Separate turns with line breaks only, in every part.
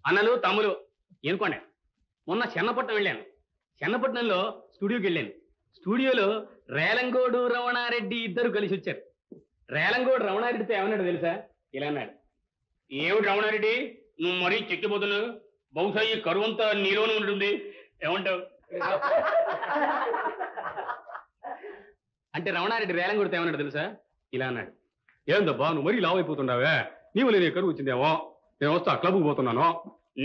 అన్నలు తమ్ములు ఏనుకోండి. మొన్న చెన్నపట్నం వెళ్ళాను. చెన్నపట్నంలో స్టూడియోకి వెళ్ళాను. స్టూడియోలో రేలంగోడు రమణారెడ్డి ఇద్దరు కలిసి వచ్చారు. రేలంగోడు రమణారెడ్డితో ఏమన్నాడు తెలుసా? ఇలా అన్నాడు, ఏమిటి రమణారెడ్డి నువ్వు మరీ చెక్కిపోతున్నావు, బహుశా ఈ కరువు అంతా నీలోనే ఉంటుంది, ఏమంటావు అంటే రమణారెడ్డి రేలంగోడితో ఏమన్నాడు తెలుసా? ఇలా అన్నాడు, ఏందబ్బా నువ్వు మరీ లావు అయిపోతుండవే, నీవు లేని కరువు వచ్చిందేమో, నేను వస్తా క్లబ్కి పోతున్నాను.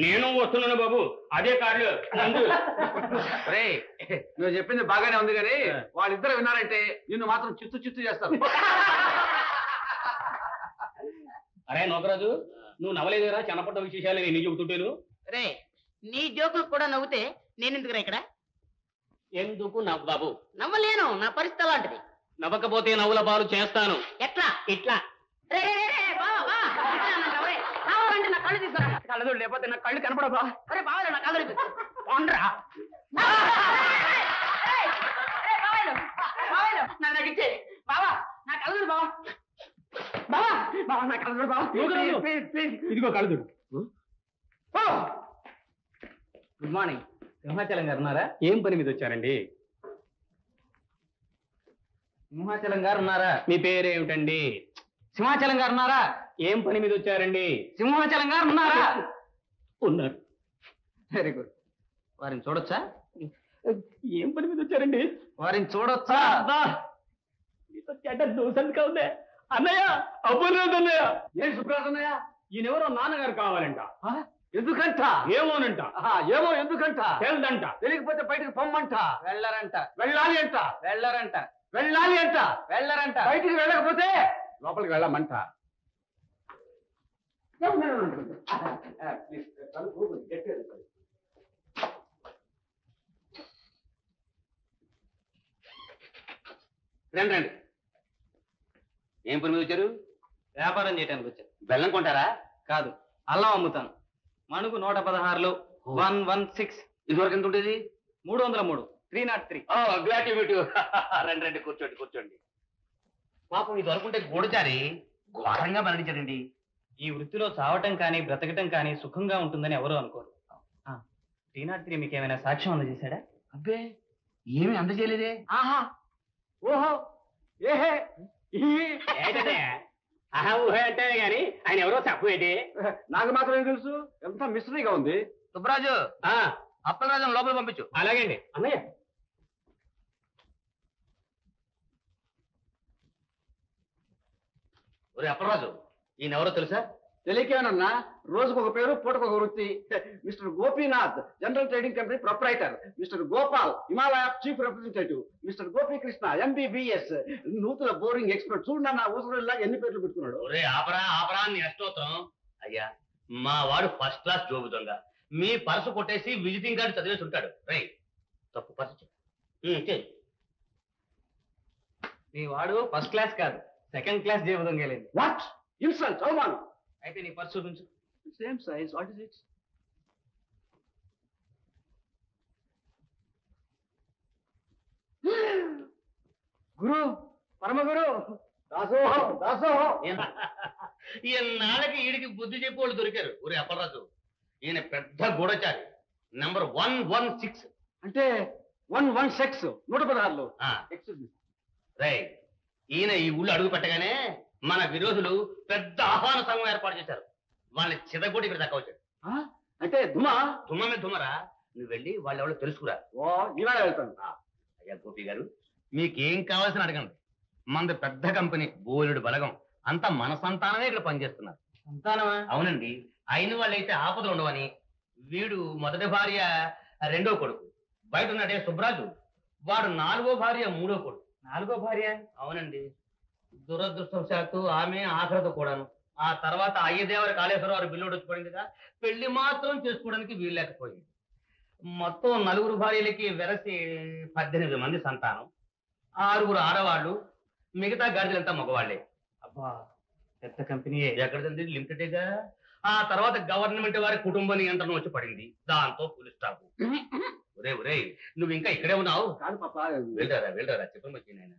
నేను వస్తున్నాను బాబు, అదే కార్లు.
నువ్వు చెప్పింది బాగానే ఉంది కానీ వాళ్ళిద్దరు విన్నారంటే నిన్ను మాత్రం చిత్తు చేస్తారు.
అరే నోకరాజు, నువ్వు నవ్వలేదురా చెన్నపట్నం విశేషాలు నేను చెబుతుంటేను.
రే నీ జోకులు కూడా నవ్వుతే నేనెందుకురా ఇక్కడ?
ఎందుకు నవ్వు బాబు?
నవ్వలేను, నా పరిస్థితి అలాంటిది.
నవ్వకపోతే నవ్వుల పాలు చేస్తాను.
ఎట్లా?
ఇట్లా.
కావాలంటే నా కళ్ళు తీసుకురా.
కళ్ళదు లేకపోతే నా కళ్ళు కనపడబా.
అరే బావాలు నా కళ్ళు పోండ్రా. నన్ను నడిచే బావా నా కళ్ళు బావా, బావా బావా నా కళ్ళు బావా,
ఇదిగో కళ్ళదు.
Good morning. సింహాచలం గారు ఉన్నారా?
ఏం పని మీద వచ్చారండి?
సింహాచలం గారు ఉన్నారా?
మీ పేరేమిటండి?
సింహాచలం గారు ఉన్నారా?
ఏం పని మీద వచ్చారండి?
సింహాచలం గారు ఉన్నారా?
ఉన్నారు.
Very good. వారిని చూడొచ్చా?
ఏం పని మీద వచ్చారండి?
వారిని చూడొచ్చా?
చెడ్డ దూసంతగా ఉందే అన్నయ్య. అవ్వలేదు అన్నయ్య.
ఏం సుబ్రాజ్ అన్నయ్య?
ఈయనెవరో నాన్నగారు కావాలంట.
ఎందుకంట?
ఏమోనంట.
ఏమో ఎందుకంట?
తెలియదంట.
తెలియకపోతే బయటకు పొమ్మంట.
వెళ్ళరంట.
వెళ్ళాలి అంట.
వెళ్ళరంట.
వెళ్ళాలి అంట.
వెళ్ళరంట.
బయటికి వెళ్ళకపోతే లోపలికి వెళ్ళమంట.
రండి రండి. ఏం పని మీద వచ్చారు?
వ్యాపారం చేయడానికి వచ్చారు.
బెల్లం కొంటారా?
కాదు, అల్లం అమ్ముతాను. మణుగు 116 116.
ఇదివరకు ఎంత ఉంటుంది?
303 303.
Glad to meet you. రండి రండి, కూర్చోండి కూర్చోండి. పాపం ఇది వరకుంటే గూడచారి ఘోరంగా మరణించాడండి.
ఈ వృత్తిలో చావటం కానీ బ్రతకటం కానీ సుఖంగా ఉంటుందని ఎవరూ అనుకోరు. 303 మీకు ఏమైనా సాక్ష్యం అందజేశాడా?
అబ్బే ఏమి అందజేయలేదే.
ఆహా, ఓహో, ఏహే,
ఆహా ఊహే అంటే గాని ఆయన ఎవరో చెప్పేటి.
నాకు మాత్రం తెలుసు. ఎంత మిస్టరీగా ఉంది.
సుబ్బరాజు, అప్పలరాజు లోపల పంపించు.
అలాగే అండి అన్నయ్య. ఒరే అప్పలరాజు, ఈయన ఎవరో తెలుసా?
తెలియకేమన్నా, రోజుకు ఒక పేరు పూటకు ఒక వృత్తి. Mister Gopinath, general trading company proprietor. Mister Gopal, Himalaya chief representative. Mister Gopikrishna, MBBS, నూతన బోరింగ్ ఎక్స్పర్ట్. చూడండి నా ఊసరిలా ఎన్ని పేర్లు పెట్టుకున్నాడు.
ఒరే ఆపరా ఆపరా నీ అష్టోత్తరం. అయ్యా మా వాడు ఫస్ట్ క్లాస్ జోబు దొంగ. మీ పర్సు కొట్టేసి విజిటింగ్ కార్డు చదివేసి ఉంటాడు. రై తప్పు పర్సు
నీ వాడు ఫస్ట్ క్లాస్ కాదు, సెకండ్ క్లాస్ జేబు దొంగలేదు.
వాట్ ఇన్సల్ట్, అవమానం.
అయితే నీ పర్సు చూపించు.
Same size, what is it?
గురు, పరమ గురు, దాసోహం దాసోహం.
ఈయనాళ్ళకి ఈడికి బుద్ధి చెప్పేవాళ్ళు దొరికారు. ఒరే అప్పలరాజు, ఈయన పెద్ద గూఢచారి. నంబర్ 116.
అంటే 116 116.
రై ఈయన ఈ ఊళ్ళో అడుగు పెట్టగానే మన విరోధులు పెద్ద ఆహ్వాన సంఘం ఏర్పాటు చేశారు. వాళ్ళని చిదగొట్టి ఇక్కడ దాకా వచ్చాడు.
అంటే దుమా
దుమ్మ మీద దుమ్మరా. నువ్వు వెళ్ళి వాళ్ళు ఎవరో తెలుసుకురా.
ఓ ఇవాళ వెళ్తాను.
అయ్యా గోపి గారు, మీకేం కావాల్సిన అడగండి. మనది పెద్ద కంపెనీ, బోలెడు బలగం, అంతా మన సంతానమే ఇక్కడ పనిచేస్తున్నారు.
సంతానమా?
అవునండి. అయిన వాళ్ళైతే ఆపదలు ఉండవని. వీడు మొదటి భార్య రెండో కొడుకు. బయట ఉన్నాడే సుబ్రాజు, వాడు నాలుగో భార్య మూడో కొడుకు.
నాలుగో భార్య?
అవునండి. దురదృష్టవశాత్తు ఆమె ఆఖరితో కూడాను. ఆ తర్వాత అయ్యదేవరి కాళేశ్వరరావు బిల్లుడు వచ్చి పడిందిగా, పెళ్లి మాత్రం చేసుకోవడానికి వీలు లేకపోయింది. మొత్తం 4 భార్యలకి వెరసి 18 మంది సంతానం, 6 ఆడవాళ్ళు, మిగతా గాడిదలంతా మగవాళ్లే.
అబ్బా, పెద్ద కంపెనీ.
ఎక్కడిదండి, లిమిటెడ్గా. ఆ తర్వాత గవర్నమెంట్ వారి కుటుంబ నియంత్రణ వచ్చి పడింది. దాంతో పులి స్టాప్. ఒరే ఒరే, నువ్వు ఇంకా ఇక్కడే ఉన్నావు?
కాదు పాప,
వెళ్ళరా వెళ్ళరా, చెప్పండి వచ్చి నాయన.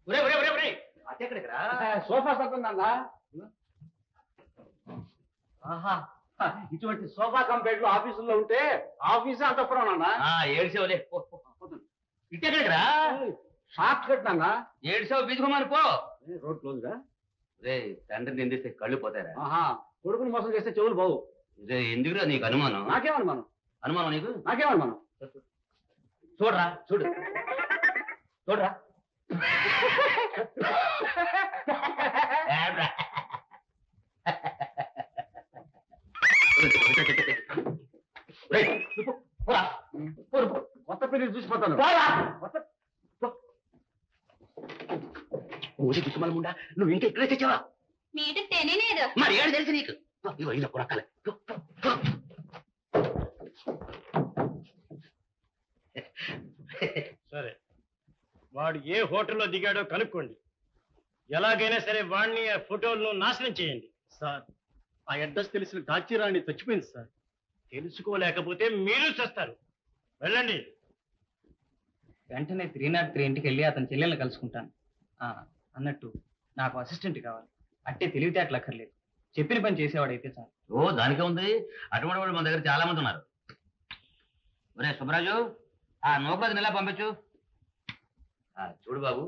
ఒరే ఒరే ఒరే ఒరే, అట్టెక్కడికి రా.
సోఫా సెట్ ఉందన్నా. ఆహా ఇటువంటి సోఫా కంపెనీలు ఆఫీసుల్లో ఉంటే ఆఫీసే అంతఃపురం నాన్న.
ఏడ్చావులే ఇట్టెక్కడిరా
షార్ట్ కట్ నాన్న.
ఏడ్చావు బీజుకోమని పో.
రోడ్ క్లోజ్ గా.
రే తండ్రిని నిందిస్తే కళ్ళు పోతారా?
ఆహా కొడుకుని మోసం చేస్తే చెవులు బావు.
రే ఎందుకురా నీకు అనుమానం?
నాకేమనుమానం?
అనుమానం నీకు?
నాకేమనుమానం?
చూడరా చూడు చూడరా
కొత్త పెళ్లి చూసిపోతాను.
ముండా నువ్వు ఇంకా ఇక్కడే తెచ్చావా?
మీటి తెలియలేదు.
మరి ఏడు తెలుసు నీకు. ఇగో ఇలా కొనక్కలే.
సరే వాడు ఏ హోటల్లో దిగాడో కనుక్కోండి. ఎలాగైనా సరే వాడిని ఆ ఫోటోలను నాశనం చేయండి. సార్ ఆ అడ్రస్ తెలిసిన కాచిరాణి చచ్చిపోయింది సార్. తెలుసుకోలేకపోతే మీరు చేస్తారు. వెళ్ళండి.
వెంటనే 303 ఇంటికి వెళ్ళి అతని చెల్లెల్ని కలుసుకుంటాను. అన్నట్టు నాకు అసిస్టెంట్ కావాలి. అట్టే తెలివితేటలు అక్కర్లేదు. చెప్పిన పని చేసేవాడైతే చాలు. ఓ దానికే ఉంది. అటువంటి వాళ్ళు మన దగ్గర చాలా మంది ఉన్నారు. ఒరే సుబ్బరాజు ఆ నూకరాజుని ఎలా పంపించు. చూడు బాబు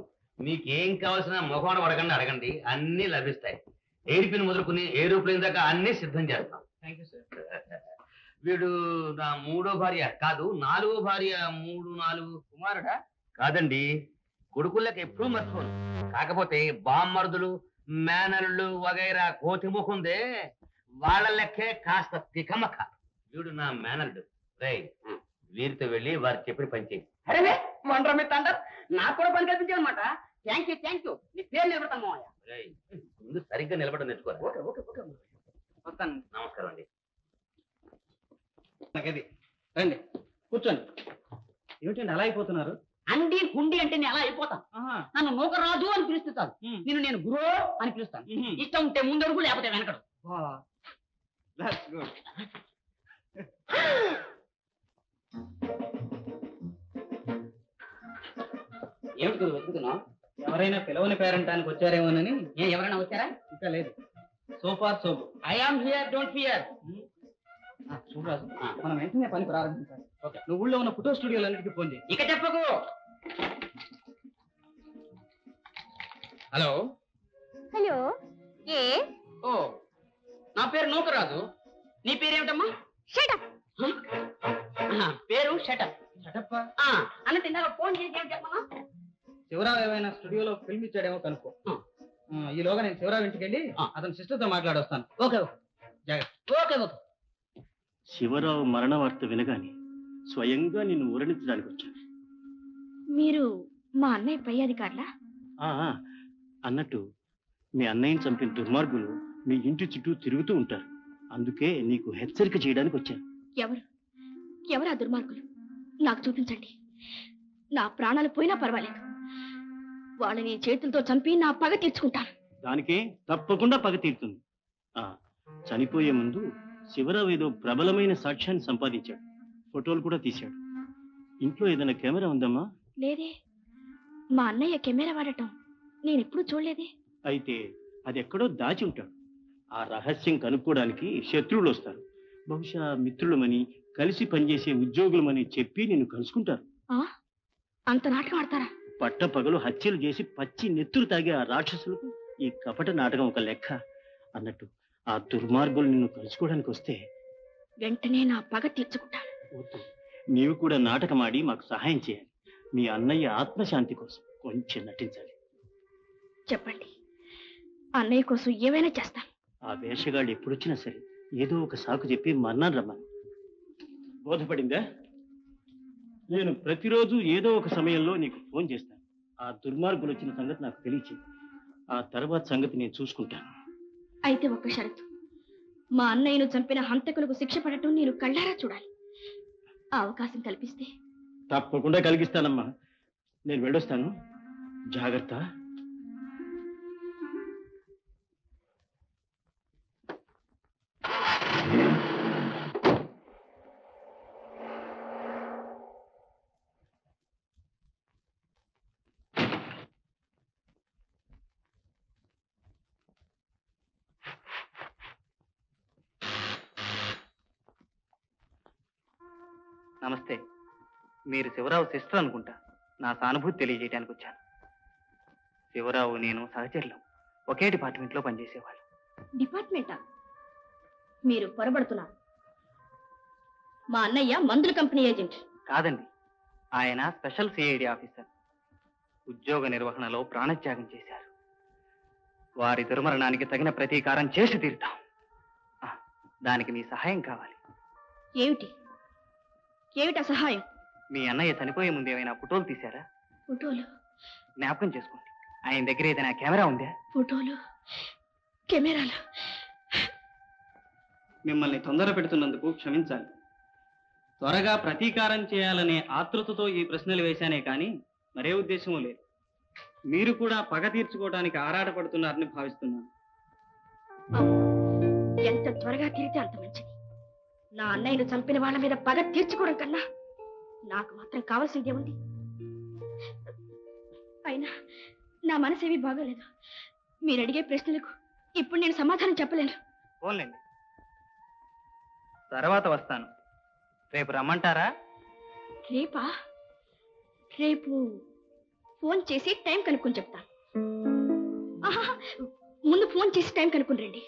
మీకేం కావాల్సిన మొహం అడగండి అడగండి అన్ని లభిస్తాయి. ఎయిర్పిన్ మొదలుకుని ఏరోప్లేన్ దాకా అన్ని సిద్ధం చేస్తాం. Thank you sir. వీడు నా 3వ భార్య కాదు 4వ భార్య. 3 4 కుమారుడా? కాదండి కొడుకుళ్ళకి ఎప్పుడూ మర్చిపోను. కాకపోతే బామ్మర్దులు మేనల్లు వగైరా కోతి ముఖందే వాళ్ళ లెక్కే కాస్త తికమక. వీడు నా మేనల్డు. రై వీరితో వెళ్ళి వారు చెప్పిన పని చేయి.
అరే మొండ్ర మీ తండ్రి నాకు కూడా పని కల్పించావు అనమాట. Thank you. నీ పేరు నిలబడతాను మావయ్య.
రేయ్ ముందు సరిగ్గా నిలబడడం నేర్చుకోరా.
ఓకే ఓకే ఓకే వస్తాను.
నమస్కారం అండి.
నాకది రండి కూర్చోండి.
ఏమిటండి అలా అయిపోతున్నారు?
అండి కుండి అంటే నేను అలా అయిపోతాను. నన్ను నూకరాజు అని పిలుస్తాను. నేను గురు అని పిలుస్తాను. ఇష్టం ఉంటే ముందడుగు లేకపోతే వెనకడు. ఏమిటి గురు వెతుకుతున్నావు?
ఎవరైనా పిలవని పేరంటానికి వచ్చారేమోనని.
ఎవరైనా వచ్చారా?
ఇంకా లేదు. సోఫార్ సోపు.
I am here don't fear.
చూడరాజు మనం వెంటనే పని ప్రారంభించాలి. ఓకే నువ్వు ఊళ్ళో ఉన్న ఫోటో స్టూడియోలన్నిటికీ ఫోన్ చేయి.
ఇక చెప్పకు. హలో
హలో ఏ
ఓ నా పేరు నూకరాజు. నీ పేరేమిటమ్మా?
షటప్.
పేరు షటప్.
షటప్పా?
అన్నట్టు ఇందాక ఫోన్ చేసి ఏం చెప్పమా?
శివరావు ఏమైనా స్టూడియోలో ఫిల్మ్ ఇచ్చాడేమో కనుక్కో. ఈలోగా నేను శివరావు ఇంటికి వెళ్ళి అతని సిస్టర్తో మాట్లాడొస్తాను.
ఓకే
జాగ్రత్త.
Okay okay.
శివరావు మరణ వార్త వినగానే స్వయంగా నిన్ను ఊరడించడానికి వచ్చాను.
మీరు మా అన్నయ్య పై అధికారులా?
అన్నట్టు మీ అన్నయ్యని చంపిన దుర్మార్గులు మీ ఇంటి చుట్టూ తిరుగుతూ ఉంటారు. అందుకే నీకు హెచ్చరిక చేయడానికి వచ్చాను.
ఎవరు ఆ దుర్మార్గులు? నాకు చూపించండి. నా ప్రాణాలు పోయినా పర్వాలేదు. వాళ్ళని చేతులతో చంపి నా పగ తీర్చుకుంటాను.
దానికే తప్పకుండా పగ తీరుతుంది. చనిపోయే ముందు శివరావు ఏదో ప్రబలమైన సాక్ష్యాన్ని సంపాదించాడు. ఫోటోలు కూడా తీశాడు. ఇంట్లో ఏదైనా కెమెరా ఉందమ్మా?
లేదే. మా అన్నయ్య కెమెరా వాడటం నేనెప్పుడు చూడలేదే.
అయితే అది ఎక్కడో దాచి ఉంటాడు. ఆ రహస్యం కనుక్కోవడానికి శత్రువులు వస్తారు. బహుశా మిత్రులమని కలిసి పనిచేసే ఉద్యోగులమని చెప్పి నిన్ను కలుసుకుంటారు.
అంత నాటకం ఆడతారా?
పట్ట పగలు హత్యలు చేసి పచ్చి నెత్తురు తాగే ఆ రాక్షసులకు ఈ కపట నాటకం ఒక లెక్క. అన్నట్టు ఆ దుర్మార్గులు నిన్ను కలుసుకోవడానికి వస్తే
వెంటనే నా పగ తీర్చుకుంటాను.
వద్దు, నీవు కూడా నాటకమాడి మాకు సహాయం చేయాలి. మీ అన్నయ్య ఆత్మశాంతి కోసం కొంచెం నటించాలి.
చెప్పండి, అన్నయ్య కోసం ఏమైనా చేస్తాను.
ఆ వేషగాళ్ళు ఎప్పుడొచ్చినా సరే ఏదో ఒక సాకు చెప్పి మన్నాను రమ్మను. బోధపడిందా? నేను ప్రతిరోజు ఏదో ఒక సమయంలో నీకు ఫోన్ చేస్తాను. ఆ దుర్మార్గులు వచ్చిన సంగతి నాకు తెలియచేయి. ఆ తర్వాత సంగతి నేను చూసుకుంటాను.
అయితే ఒక్క షరతు. మా అన్నయ్యను చంపిన హంతకులకు శిక్ష పడటం నేను కళ్ళారా చూడాలి. ఆ అవకాశం కల్పిస్తే
తప్పకుండా కలిగిస్తానమ్మా. నేను వెళ్ళొస్తాను. జాగ్రత్త.
నమస్తే. మీరు శివరావు సిస్టర్ అనుకుంటా. నా సానుభూతి తెలియజేయడానికి వచ్చాను. శివరావు నేను సహచరులు. ఒకే డిపార్ట్మెంట్లో పనిచేసేవాళ్ళు.
డిపార్ట్మెంటా? మీరు పొరబడుతున్నారు. మా అన్నయ్య మందుల కంపెనీ ఏజెంట్.
కాదండి, ఆయన స్పెషల్ సిఐడి ఆఫీసర్. ఉద్యోగ నిర్వహణలో ప్రాణత్యాగం చేశారు. వారి దుర్మరణానికి తగిన ప్రతీకారం చేసి తీరుతాం. దానికి మీ సహాయం కావాలి.
ఏమిటి ఏమిటా సహాయం?
మీ అన్నయ్య చనిపోయే ముందు ఏమైనా ఫోటోలు తీశారా?
ఫోటోలు?
జ్ఞాపకం చేసుకోండి. ఆయన దగ్గర ఏదైనా కెమెరా ఉందా?
ఫోటోలు, కెమెరాలు.
మిమ్మల్ని తొందర పెడుతున్నందుకు క్షమించాలి. త్వరగా ప్రతీకారం చేయాలనే ఆతృతతో ఈ ప్రశ్నలు వేశానే కానీ మరే ఉద్దేశమూ లేదు. మీరు కూడా పగ తీర్చుకోవడానికి ఆరాటపడుతున్నారని భావిస్తున్నాను.
ఎంత త్వరగా తీరితే అంత మంచిది. నా అన్నయ్యను చంపిన వాళ్ళ మీద పగ తీర్చుకోవడం కన్నా నాకు మాత్రం కావాల్సిందేముంది? అయినా నా మనసేమీ బాగోలేదు. మీరు అడిగే ప్రశ్నలకు ఇప్పుడు నేను సమాధానం చెప్పలేను.
ఫోన్లేండి, తర్వాత వస్తాను. రేపు రమ్మంటారా?
రేపా? రేపు ఫోన్ చేసి టైం కనుక్కొని చెప్తాను. ముందు ఫోన్ చేసి టైం కనుక్కొని రండి.